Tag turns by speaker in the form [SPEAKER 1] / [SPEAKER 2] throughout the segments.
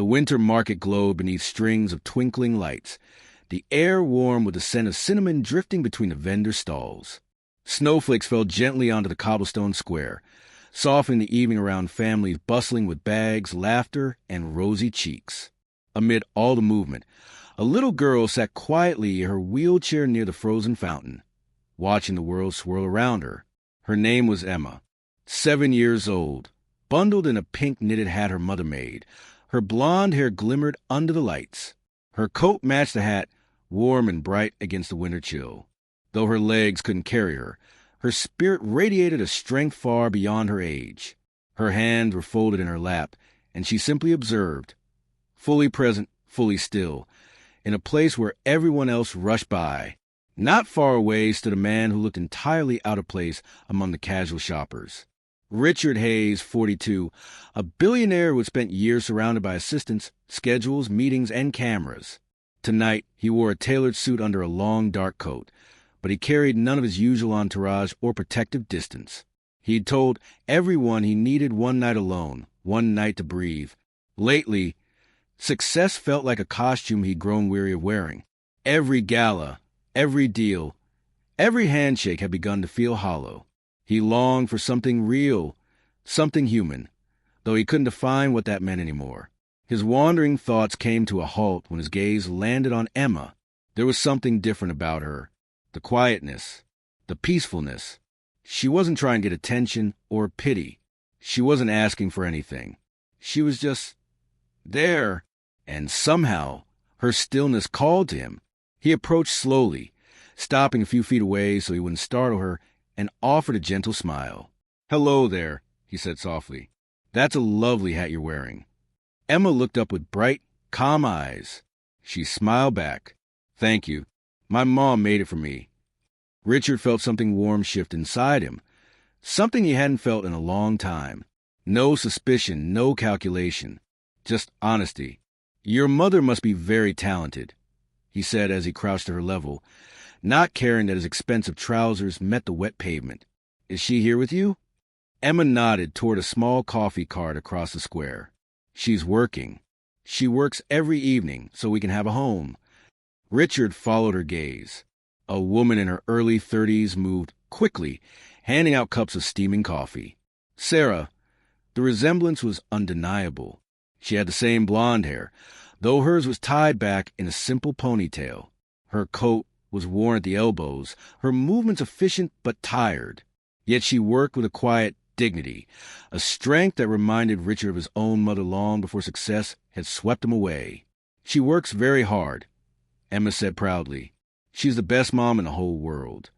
[SPEAKER 1] The winter market glowed beneath strings of twinkling lights, the air warm with the scent of cinnamon drifting between the vendor stalls. Snowflakes fell gently onto the cobblestone square, softening the evening around families bustling with bags, laughter, and rosy cheeks. Amid all the movement, a little girl sat quietly in her wheelchair near the frozen fountain, watching the world swirl around her. Her name was Emma, 7 years old, bundled in a pink knitted hat her mother made. Her blonde hair glimmered under the lights. Her coat matched the hat, warm and bright against the winter chill. Though her legs couldn't carry her, her spirit radiated a strength far beyond her age. Her hands were folded in her lap, and she simply observed, fully present, fully still, in a place where everyone else rushed by. Not far away stood a man who looked entirely out of place among the casual shoppers. Richard Hayes, 42, a billionaire who had spent years surrounded by assistants, schedules, meetings, and cameras. Tonight, he wore a tailored suit under a long, dark coat, but he carried none of his usual entourage or protective distance. He'd told everyone he needed one night alone, one night to breathe. Lately, success felt like a costume he'd grown weary of wearing. Every gala, every deal, every handshake had begun to feel hollow. He longed for something real, something human, though he couldn't define what that meant anymore. His wandering thoughts came to a halt when his gaze landed on Emma. There was something different about her. The quietness, the peacefulness. She wasn't trying to get attention or pity. She wasn't asking for anything. She was just there, and somehow her stillness called to him. He approached slowly, stopping a few feet away so he wouldn't startle her, and offered a gentle smile. "Hello there," he said softly. "That's a lovely hat you're wearing." Emma looked up with bright, calm eyes. She smiled back. "Thank you. My mom made it for me." Richard felt something warm shift inside him, something he hadn't felt in a long time. No suspicion, no calculation, just honesty. "Your mother must be very talented," he said as he crouched at her level, not caring that his expensive trousers met the wet pavement. "Is she here with you?" Emma nodded toward a small coffee cart across the square. "She's working. She works every evening so we can have a home." Richard followed her gaze. A woman in her early 30s moved quickly, handing out cups of steaming coffee. Sarah. The resemblance was undeniable. She had the same blonde hair, though hers was tied back in a simple ponytail. Her coat was worn at the elbows, her movements efficient but tired. Yet she worked with a quiet dignity, a strength that reminded Richard of his own mother long before success had swept him away. "She works very hard," Emma said proudly. "She's the best mom in the whole world."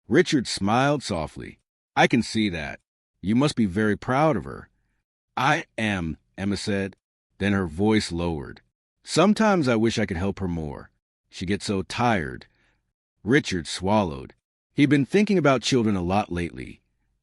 [SPEAKER 1] Richard smiled softly. "I can see that. You must be very proud of her." "I am," Emma said. Then her voice lowered. "Sometimes I wish I could help her more. She gets so tired." Richard swallowed. He'd been thinking about children a lot lately.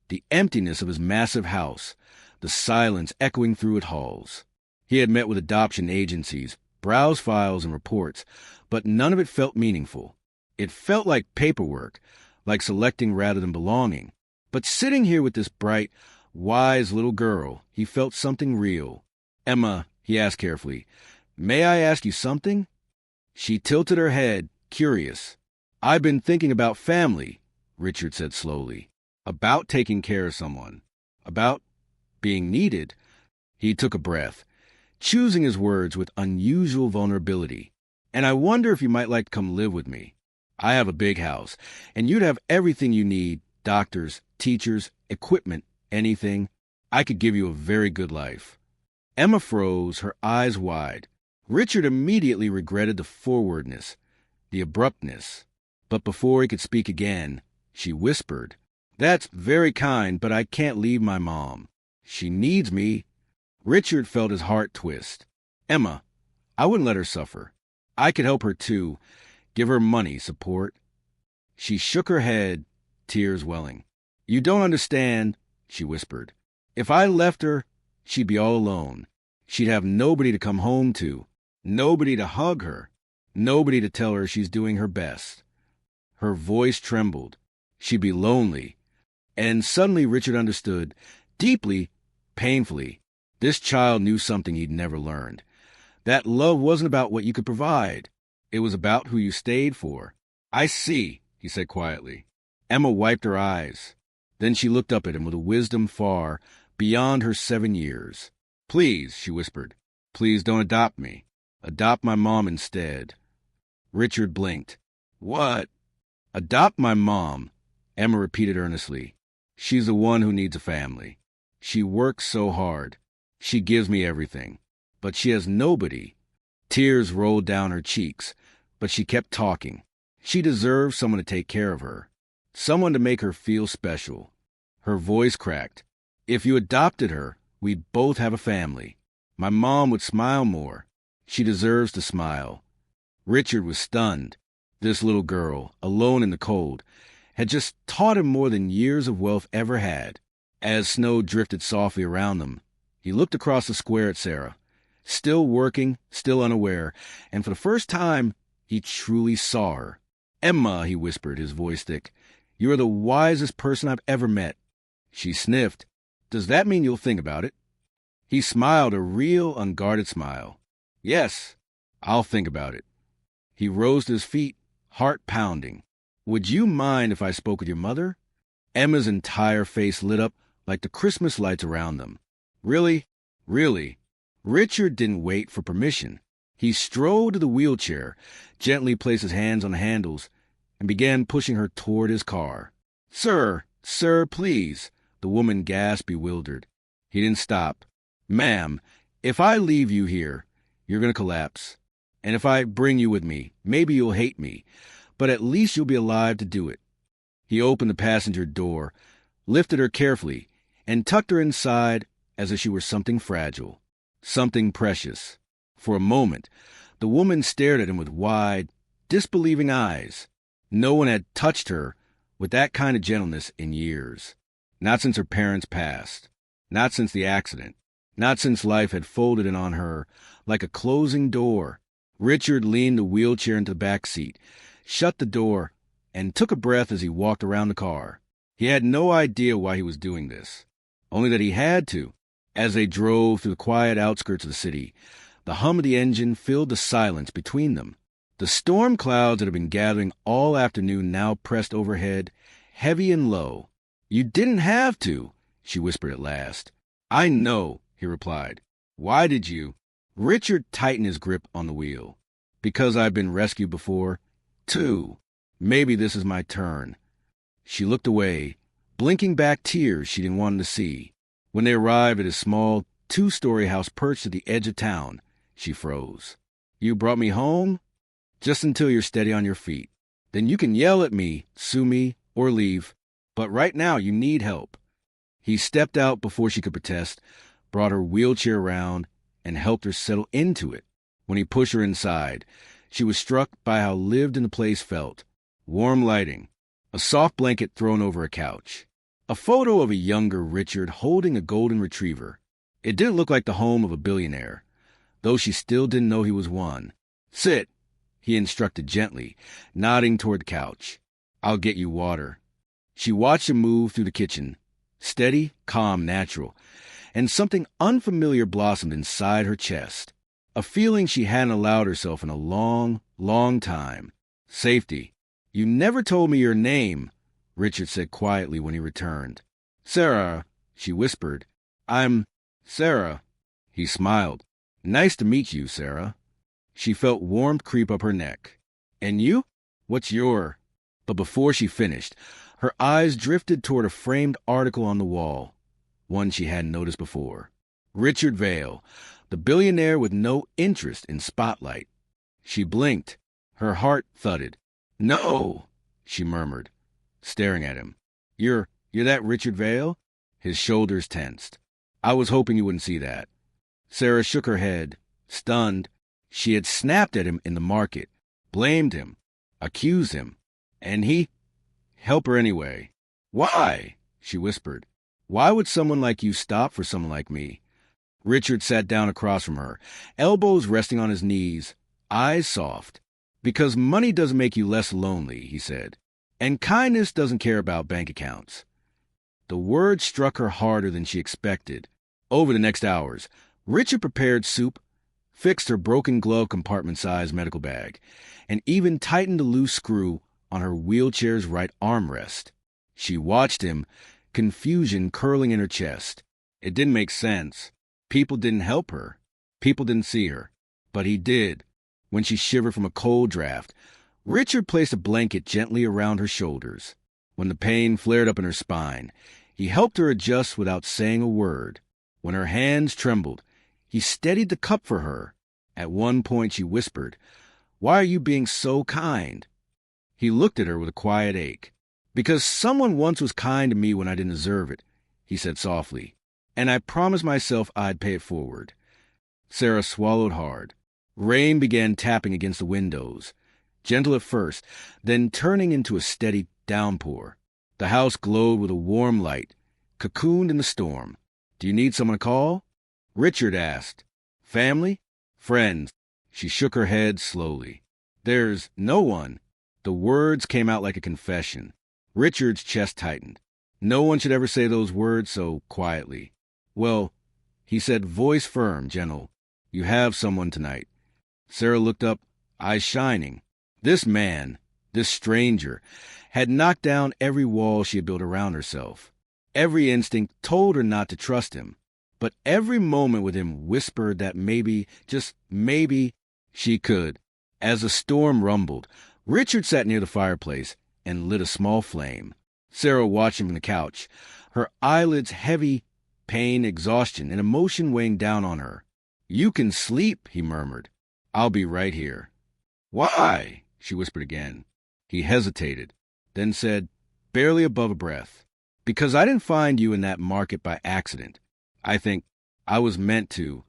[SPEAKER 1] The emptiness of his massive house, the silence echoing through its halls. He had met with adoption agencies, browsed files and reports, but none of it felt meaningful. It felt like paperwork, like selecting rather than belonging. But sitting here with this bright, wise little girl, he felt something real. "Emma," he asked carefully, "may I ask you something?" She tilted her head, curious. "I've been thinking about family," Richard said slowly. "About taking care of someone. About being needed." He took a breath, choosing his words with unusual vulnerability. "And I wonder if you might like to come live with me. I have a big house, and you'd have everything you need, doctors, teachers, equipment, anything. I could give you a very good life." Emma froze, her eyes wide. Richard immediately regretted the forwardness, the abruptness. But before he could speak again, she whispered, "That's very kind, but I can't leave my mom. She needs me." Richard felt his heart twist. "Emma, I wouldn't let her suffer. I could help her too, give her money, support." She shook her head, tears welling. "You don't understand," she whispered. "If I left her, she'd be all alone. She'd have nobody to come home to, nobody to hug her, nobody to tell her she's doing her best." Her voice trembled. She'd be lonely. And suddenly Richard understood, deeply, painfully. This child knew something he'd never learned. That love wasn't about what you could provide. It was about who you stayed for. I see, he said quietly. Emma wiped her eyes. Then she looked up at him with a wisdom far beyond her 7 years. Please, she whispered, please don't adopt me. Adopt my mom instead. Richard blinked. What? Adopt my mom, Emma repeated earnestly. She's the one who needs a family. She works so hard. She gives me everything. But she has nobody. Tears rolled down her cheeks, but she kept talking. She deserves someone to take care of her. Someone to make her feel special. Her voice cracked. If you adopted her, we'd both have a family. My mom would smile more. She deserves to smile. Richard was stunned. This little girl, alone in the cold, had just taught him more than years of wealth ever had. As snow drifted softly around them, he looked across the square at Sarah, still working, still unaware, and for the first time, he truly saw her. Emma, he whispered, his voice thick, you are the wisest person I've ever met. She sniffed. Does that mean you'll think about it? He smiled, a real, unguarded smile. Yes, I'll think about it. He rose to his feet, heart pounding. Would you mind if I spoke with your mother? Emma's entire face lit up like the Christmas lights around them. Really? Really? Richard didn't wait for permission. He strode to the wheelchair, gently placed his hands on the handles, and began pushing her toward his car. Sir, please, the woman gasped, bewildered. He didn't stop. Ma'am, if I leave you here, you're going to collapse. And if I bring you with me, maybe you'll hate me, but at least you'll be alive to do it. He opened the passenger door, lifted her carefully, and tucked her inside as if she were something fragile, something precious. For a moment, the woman stared at him with wide, disbelieving eyes. No one had touched her with that kind of gentleness in years. Not since her parents passed. Not since the accident. Not since life had folded in on her like a closing door. Richard leaned the wheelchair into the back seat, shut the door, and took a breath as he walked around the car. He had no idea why he was doing this, only that he had to. As they drove through the quiet outskirts of the city, the hum of the engine filled the silence between them. The storm clouds that had been gathering all afternoon now pressed overhead, heavy and low. You didn't have to, she whispered at last. I know, he replied. Why did you? Richard tightened his grip on the wheel. Because I've been rescued before. Too. Maybe this is my turn. She looked away, blinking back tears she didn't want him to see. When they arrived at his small, 2-story house perched at the edge of town, she froze. You brought me home? Just until you're steady on your feet. Then you can yell at me, sue me, or leave. But right now you need help. He stepped out before she could protest, brought her wheelchair around, and helped her settle into it. When he pushed her inside, she was struck by how lived-in the place felt. Warm lighting, a soft blanket thrown over a couch, a photo of a younger Richard holding a golden retriever. It didn't look like the home of a billionaire, though she still didn't know he was one. Sit, he instructed gently, nodding toward the couch. I'll get you water. She watched him move through the kitchen, steady, calm, natural, and something unfamiliar blossomed inside her chest. A feeling she hadn't allowed herself in a long, long time. Safety. You never told me your name, Richard said quietly when he returned. Sarah, she whispered. I'm Sarah. He smiled. Nice to meet you, Sarah. She felt warmth creep up her neck. And you? What's your? But before she finished, her eyes drifted toward a framed article on the wall, one she hadn't noticed before. Richard Vail, the billionaire with no interest in spotlight. She blinked. Her heart thudded. No, she murmured, staring at him. You're that Richard Vail? His shoulders tensed. I was hoping you wouldn't see that. Sarah shook her head, stunned. She had snapped at him in the market, blamed him, accused him. And he? Help her anyway. Why? She whispered. Why would someone like you stop for someone like me? Richard sat down across from her, elbows resting on his knees, eyes soft. Because money doesn't make you less lonely, he said. And kindness doesn't care about bank accounts. The words struck her harder than she expected. Over the next hours, Richard prepared soup, fixed her broken glove compartment-sized medical bag, and even tightened a loose screw on her wheelchair's right armrest. She watched him, confusion curling in her chest. It didn't make sense. People didn't help her. People didn't see her. But he did. When she shivered from a cold draft, Richard placed a blanket gently around her shoulders. When the pain flared up in her spine, he helped her adjust without saying a word. When her hands trembled, he steadied the cup for her. At one point she whispered, "Why are you being so kind?" He looked at her with a quiet ache. "Because someone once was kind to me when I didn't deserve it," he said softly, "and I promised myself I'd pay it forward." Sarah swallowed hard. Rain began tapping against the windows, gentle at first, then turning into a steady downpour. The house glowed with a warm light, cocooned in the storm. "Do you need someone to call?" Richard asked. "Family? Friends?" She shook her head slowly. "There's no one." The words came out like a confession. Richard's chest tightened. No one should ever say those words so quietly. "Well," he said, voice firm, gentle, "you have someone tonight." Sarah looked up, eyes shining. This man, this stranger, had knocked down every wall she had built around herself. Every instinct told her not to trust him, but every moment with him whispered that maybe, just maybe, she could. As the storm rumbled, Richard sat near the fireplace and lit a small flame. Sarah watched him from the couch, her eyelids heavy, pain, exhaustion, and emotion weighing down on her. "You can sleep," he murmured. "I'll be right here." "Why?" she whispered again. He hesitated, then said, barely above a breath, "Because I didn't find you in that market by accident. I think I was meant to."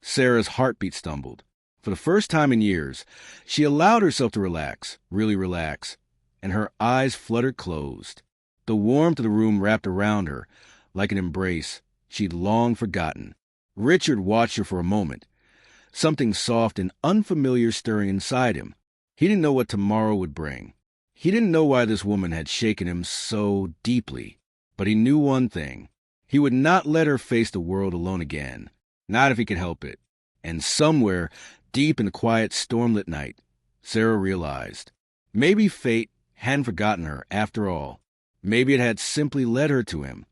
[SPEAKER 1] Sarah's heartbeat stumbled. For the first time in years, she allowed herself to relax, really relax, and her eyes fluttered closed. The warmth of the room wrapped around her like an embrace she'd long forgotten. Richard watched her for a moment, something soft and unfamiliar stirring inside him. He didn't know what tomorrow would bring. He didn't know why this woman had shaken him so deeply. But he knew one thing. He would not let her face the world alone again. Not if he could help it. And somewhere, deep in the quiet, stormlit night, Sarah realized, maybe fate hadn't forgotten her after all. Maybe it had simply led her to him,